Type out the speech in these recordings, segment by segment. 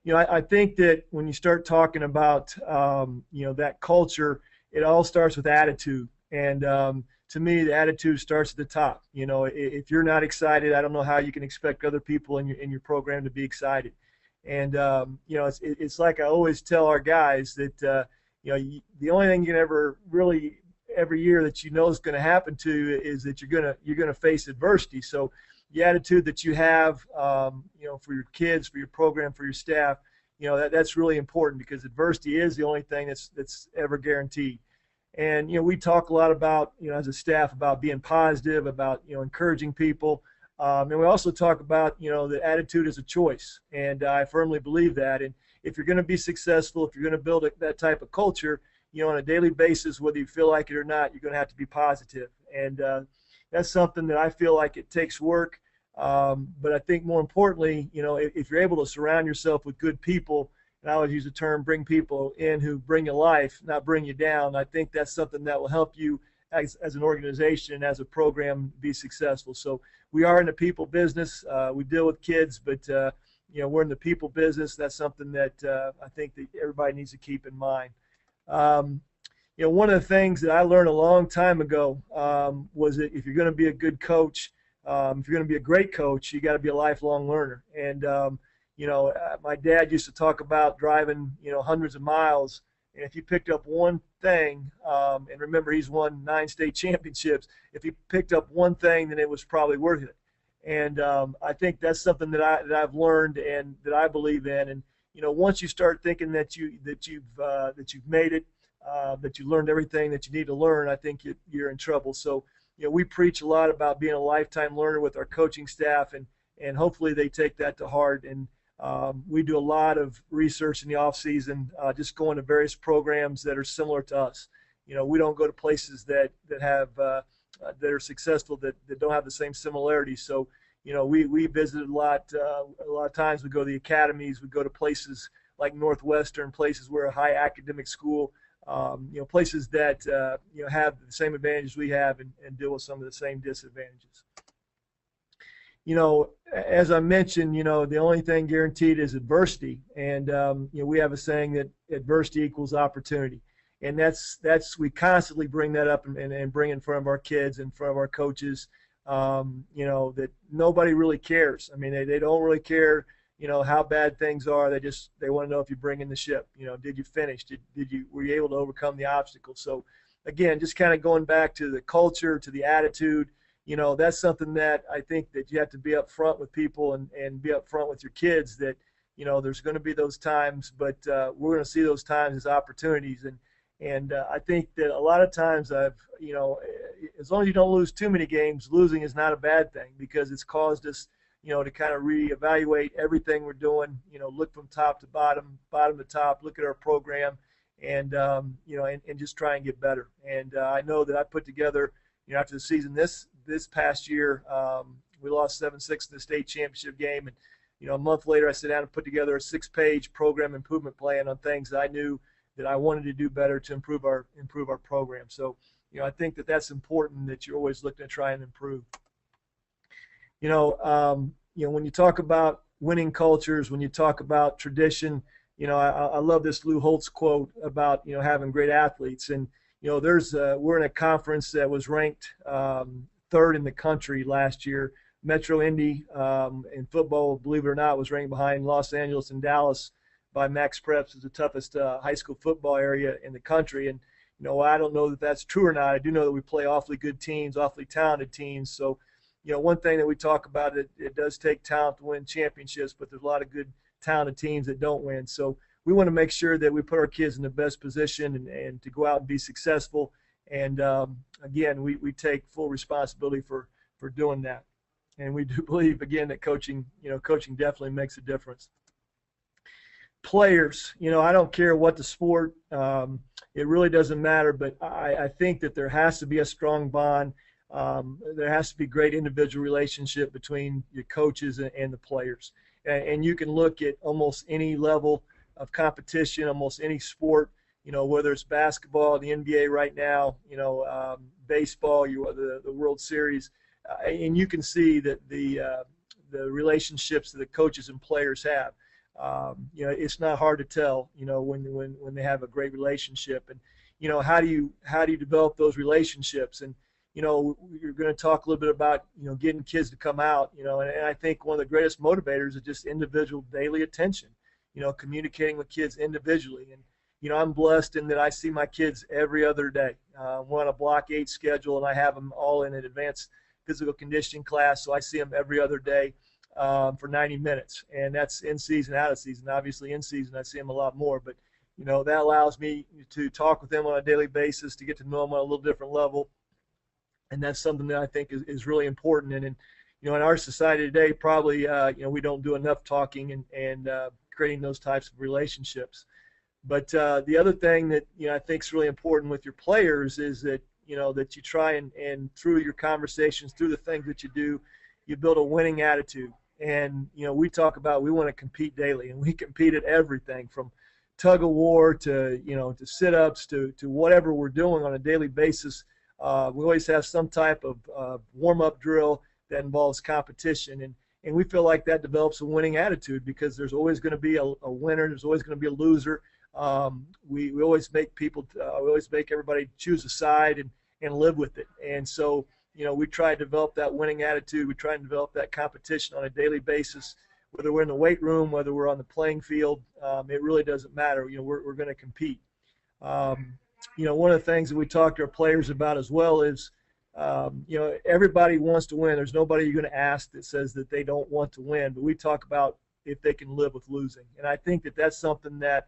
I think that when you start talking about, that culture, it all starts with attitude. And to me, the attitude starts at the top. If you're not excited, I don't know how you can expect other people in your program to be excited. And it's like I always tell our guys that the only thing you can ever really every year that is going to happen to you is that you're gonna face adversity. So the attitude that you have, for your kids, for your program, for your staff, that's really important, because adversity is the only thing that's ever guaranteed. And we talk a lot about, as a staff, about being positive, about encouraging people, and we also talk about the attitude is a choice, and I firmly believe that. And if you're going to be successful, if you're going to build that type of culture, on a daily basis, whether you feel like it or not, you're going to have to be positive. And that's something that I feel like it takes work. But I think more importantly, if you're able to surround yourself with good people, and I always use the term, bring people in who bring you life, not bring you down. I think that's something that will help you as an organization, as a program, be successful. So we are in the people business. We deal with kids, but we're in the people business. That's something that I think that everybody needs to keep in mind. One of the things that I learned a long time ago was that if you're going to be a good coach, if you're going to be a great coach, you got to be a lifelong learner. And my dad used to talk about driving, hundreds of miles, and if you picked up one thing, and remember he's won 9 state championships, if he picked up one thing, then it was probably worth it. And I think that's something that I've learned and that I believe in. And once you start thinking that you've made it, that you learned everything that you need to learn, I think you're in trouble. So we preach a lot about being a lifetime learner with our coaching staff, and hopefully they take that to heart. And we do a lot of research in the off season, just going to various programs that are similar to us. We don't go to places that have that are successful that don't have the same similarities. So we visited a lot of times. We go to the academies. We go to places like Northwestern, places where a high academic school, places that have the same advantages we have, and deal with some of the same disadvantages. As I mentioned, the only thing guaranteed is adversity. And, we have a saying that adversity equals opportunity. And we constantly bring that up and bring in front of our kids, in front of our coaches, that nobody really cares. I mean, they don't really care, how bad things are. They want to know if you're bringing the ship. Did you finish? Were you able to overcome the obstacle? So, again, just kind of going back to the culture, to the attitude, that's something that I think that you have to be up front with people and be up front with your kids, that, there's going to be those times, but we're going to see those times as opportunities. And I think that a lot of times as long as you don't lose too many games, losing is not a bad thing, because it's caused us, to kind of reevaluate everything we're doing, look from top to bottom to top, look at our program, and, and just try and get better. And I know that I put together, after the season this past year, we lost 7-6 in the state championship game. And, a month later, I sat down and put together a 6-page program improvement plan on things that I knew that I wanted to do better to improve our program. So, I think that that's important, that you're always looking to try and improve. When you talk about winning cultures, when you talk about tradition, I love this Lou Holtz quote about, having great athletes. And, we're in a conference that was ranked 3rd in the country last year. Metro Indy in football, believe it or not, was ranked behind Los Angeles and Dallas by Max Preps as the toughest high school football area in the country. And, I don't know that that's true or not. I do know that we play awfully good teams, awfully talented teams. So, one thing that we talk about, it does take talent to win championships, but there's a lot of good talented teams that don't win. So we want to make sure that we put our kids in the best position and to go out and be successful. And, again, we take full responsibility for doing that. And we do believe, again, that coaching definitely makes a difference. Players, I don't care what the sport, it really doesn't matter, but I think that there has to be a strong bond. There has to be great individual relationship between your coaches and the players. And you can look at almost any level of competition, almost any sport, whether it's basketball, the NBA right now, baseball, the World Series, and you can see that the relationships that the coaches and players have. It's not hard to tell, when they have a great relationship. And how do you develop those relationships? And you're going to talk a little bit about getting kids to come out. And I think one of the greatest motivators is just individual daily attention. Communicating with kids individually. And I'm blessed in that I see my kids every other day. We're on a Block 8 schedule, and I have them all in an advanced physical conditioning class, so I see them every other day for 90 minutes, and that's in season, out of season. Obviously, in season, I see them a lot more, but that allows me to talk with them on a daily basis, to get to know them on a little different level, and that's something that I think is really important. And in our society today, probably we don't do enough talking and creating those types of relationships. But the other thing that I think is really important with your players is that that you try and through your conversations, through the things that you do, you build a winning attitude. And we talk about we want to compete daily, and we compete at everything from tug of war to to sit-ups to whatever we're doing on a daily basis. We always have some type of warm-up drill that involves competition, and we feel like that develops a winning attitude, because there's always going to be a winner, there's always going to be a loser. We always make everybody choose a side and live with it. And so we try to develop that winning attitude. We try to develop that competition on a daily basis, whether we're in the weight room, whether we're on the playing field. It really doesn't matter. We're going to compete. One of the things that we talk to our players about as well is everybody wants to win. There's nobody you're going to ask that says that they don't want to win, but we talk about if they can live with losing. And I think that that's something that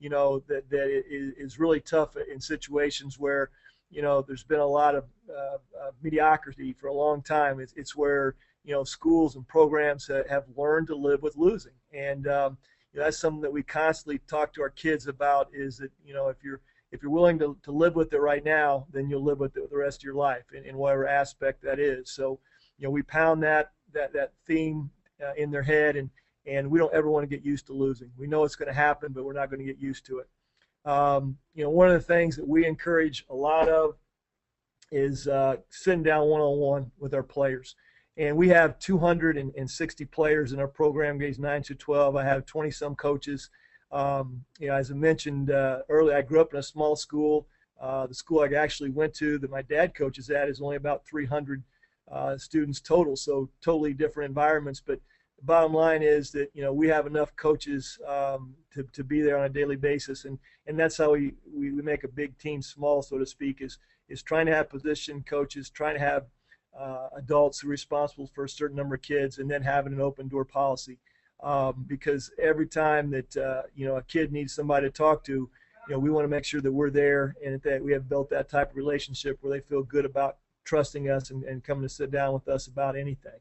that is really tough in situations where there's been a lot of mediocrity for a long time. It's where schools and programs have learned to live with losing, and that's something that we constantly talk to our kids about. Is that if you're willing to live with it right now, then you'll live with it the rest of your life in whatever aspect that is. So we pound that theme in their head, and we don't ever want to get used to losing. We know it's going to happen, but we're not going to get used to it. One of the things that we encourage a lot of is sitting down one-on-one with our players. And we have 260 players in our program, grades 9 through 12. I have 20-some coaches. As I mentioned earlier, I grew up in a small school. The school I actually went to that my dad coaches at is only about 300 students total, so totally different environments. But the bottom line is that we have enough coaches to be there on a daily basis, and that's how we make a big team small, so to speak, is trying to have position coaches, trying to have adults who are responsible for a certain number of kids, and then having an open door policy, because every time that a kid needs somebody to talk to, we want to make sure that we're there and that we have built that type of relationship where they feel good about trusting us and coming to sit down with us about anything.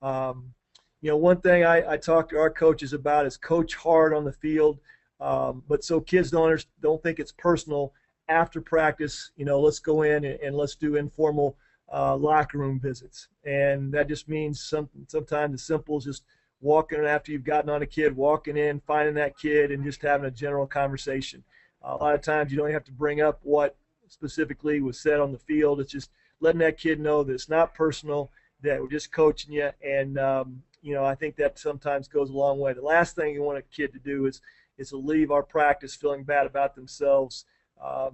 One thing I talk to our coaches about is coach hard on the field, but so kids don't think it's personal. After practice, let's go in and let's do informal locker room visits, and that just means sometimes as simple as just walking in after you've gotten on a kid, walking in, finding that kid, and just having a general conversation. A lot of times you don't have to bring up what specifically was said on the field. It's just letting that kid know that it's not personal, that we're just coaching you, and I think that sometimes goes a long way. The last thing you want a kid to do is to leave our practice feeling bad about themselves,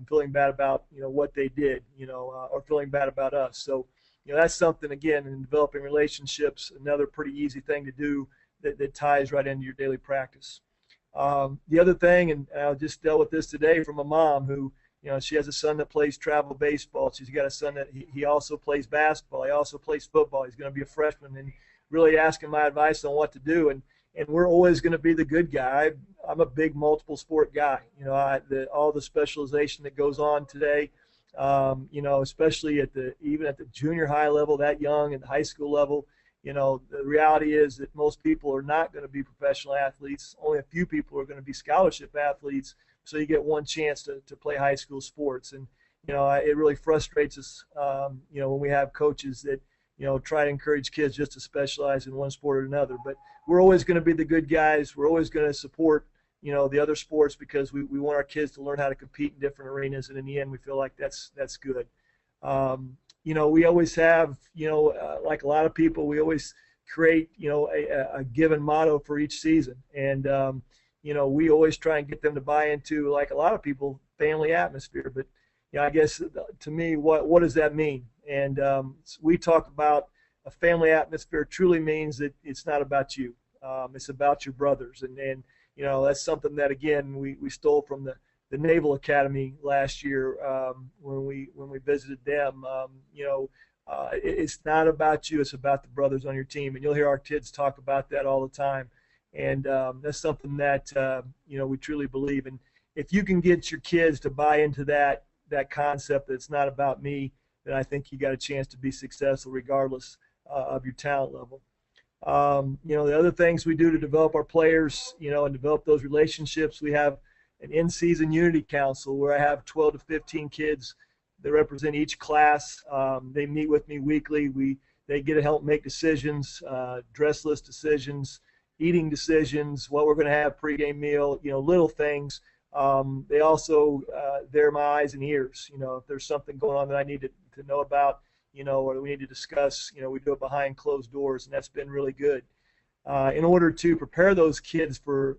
feeling bad about what they did, or feeling bad about us. So that's something, again, in developing relationships, another pretty easy thing to do that ties right into your daily practice. The other thing, and I just dealt with this today from a mom who, she has a son that plays travel baseball. She's got a son that he also plays basketball. He also plays football. He's going to be a freshman, and really asking my advice on what to do. And we're always going to be the good guy. I'm a big multiple sport guy. All the specialization that goes on today, especially even at the junior high level, that young, at the high school level, the reality is that most people are not going to be professional athletes. Only a few people are going to be scholarship athletes. So you get one chance to play high school sports. And, it really frustrates us, when we have coaches that, try to encourage kids just to specialize in one sport or another. But we're always going to be the good guys. We're always going to support, the other sports, because we want our kids to learn how to compete in different arenas. And in the end, we feel like that's good. We always have, like a lot of people, we always create, a given motto for each season. And, we always try and get them to buy into, like a lot of people, family atmosphere. But, I guess to me, what does that mean? And we talk about a family atmosphere truly means that it's not about you. It's about your brothers. And that's something that, again, we stole from the Naval Academy last year when we visited them. It's not about you. It's about the brothers on your team. And you'll hear our kids talk about that all the time. And that's something that, we truly believe in. If you can get your kids to buy into that concept that it's not about me, then I think you got a chance to be successful regardless of your talent level. The other things we do to develop our players, and develop those relationships, we have an in-season unity council where I have 12 to 15 kids that represent each class. They meet with me weekly. They get to help make decisions, dress list decisions, eating decisions, what we're going to have pregame meal, little things. They also, they're my eyes and ears. If there's something going on that I need to know about, or we need to discuss, we do it behind closed doors, and that's been really good. In order to prepare those kids for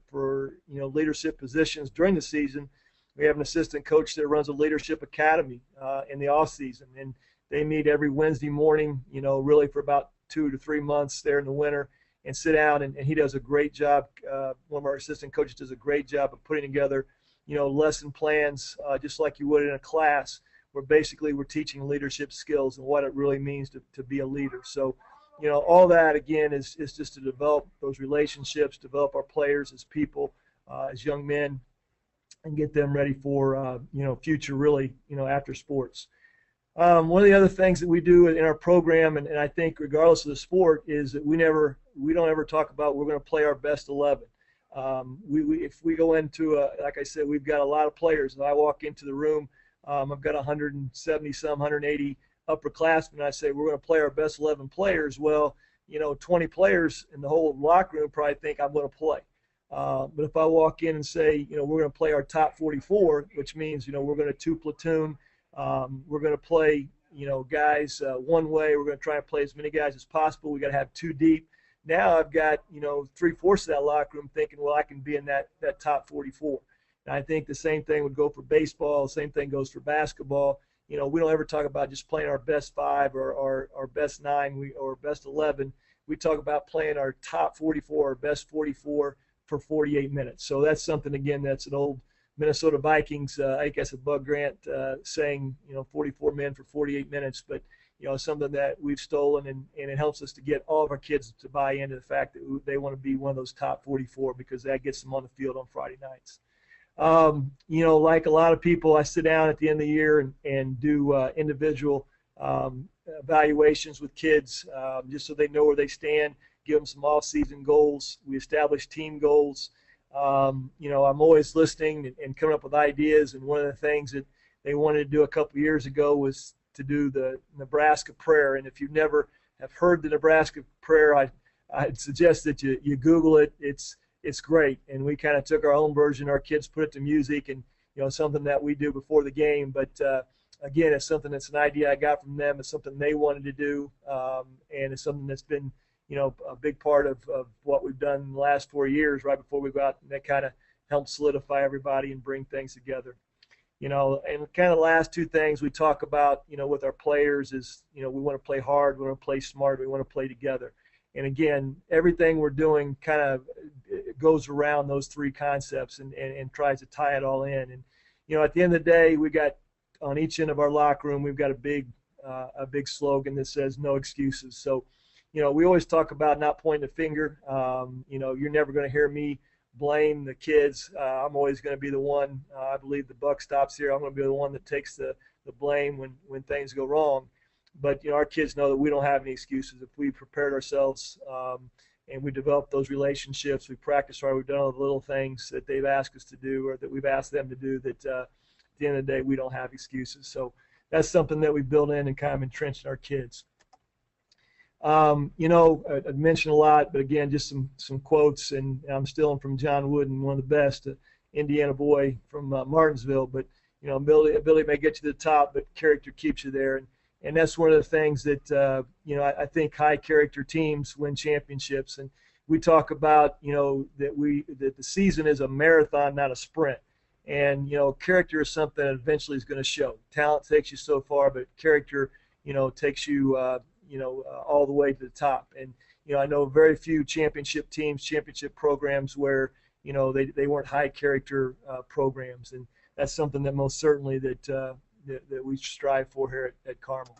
leadership positions during the season, we have an assistant coach that runs a leadership academy in the off season, and they meet every Wednesday morning, really for about 2 to 3 months there in the winter, and sit down, and he does a great job. One of our assistant coaches does a great job of putting together, lesson plans, just like you would in a class, where basically we're teaching leadership skills and what it really means to be a leader. So, all that, again, is just to develop those relationships, develop our players as people, as young men, and get them ready for, future really, after sports. One of the other things that we do in our program, and I think regardless of the sport, is that we don't ever talk about we're going to play our best 11. If we go into like I said, we've got a lot of players. If I walk into the room, I've got 170 some, 180 upperclassmen. And I say we're going to play our best 11 players. Well, 20 players in the whole locker room probably think I'm going to play. But if I walk in and say, we're going to play our top 44, which means, we're going to 2 platoon. We're going to play, guys one way. We're going to try and play as many guys as possible. We got to have 2 deep. Now I've got, 3/4 of that locker room thinking, well, I can be in that top 44. And I think the same thing would go for baseball. The same thing goes for basketball. We don't ever talk about just playing our best 5 or our best 9 or best 11. We talk about playing our top 44 or best 44 for 48 minutes. So that's something, again, that's an old Minnesota Vikings, I guess, a Bug Grant saying, 44 men for 48 minutes. But, something that we've stolen, and it helps us to get all of our kids to buy into the fact that they want to be one of those top 44, because that gets them on the field on Friday nights. Like a lot of people, I sit down at the end of the year and do individual evaluations with kids, just so they know where they stand, give them some off-season goals. We establish team goals. I'm always listening and coming up with ideas, and one of the things that they wanted to do a couple of years ago was to do the Nebraska prayer. And if you've never have heard the Nebraska prayer, I'd suggest that you Google it. It's great. And we kind of took our own version. Our kids put it to music, and something that we do before the game. But again, it's something that's an idea I got from them. It's something they wanted to do, and it's something that's been a big part of what we've done in the last 4 years, right before we go out, and that kind of helps solidify everybody and bring things together. And kind of the last 2 things we talk about, with our players is, we want to play hard, we want to play smart, we want to play together. And again, everything we're doing kind of goes around those 3 concepts and tries to tie it all in. And, at the end of the day, we got on each end of our locker room, we've got a big slogan that says no excuses. So, we always talk about not pointing the finger. You're never going to hear me blame the kids. I'm always going to be the one. I believe the buck stops here. I'm going to be the one that takes the blame when things go wrong. But our kids know that we don't have any excuses. If we prepared ourselves and we developed those relationships, we practiced hard, we've done all the little things that they've asked us to do or that we've asked them to do, that at the end of the day we don't have excuses. So that's something that we built in and kind of entrenched in our kids. I mentioned a lot, but again, just some quotes, and I'm stealing from John Wooden, one of the best, Indiana boy from Martinsville. But ability may get you to the top, but character keeps you there. And And that's one of the things that I think high character teams win championships. And we talk about that the season is a marathon, not a sprint. And character is something that eventually is going to show. Talent takes you so far, but character takes you all the way to the top. And I know very few championship teams, championship programs where they weren't high character programs, and that's something that most certainly that we strive for here at Carmel.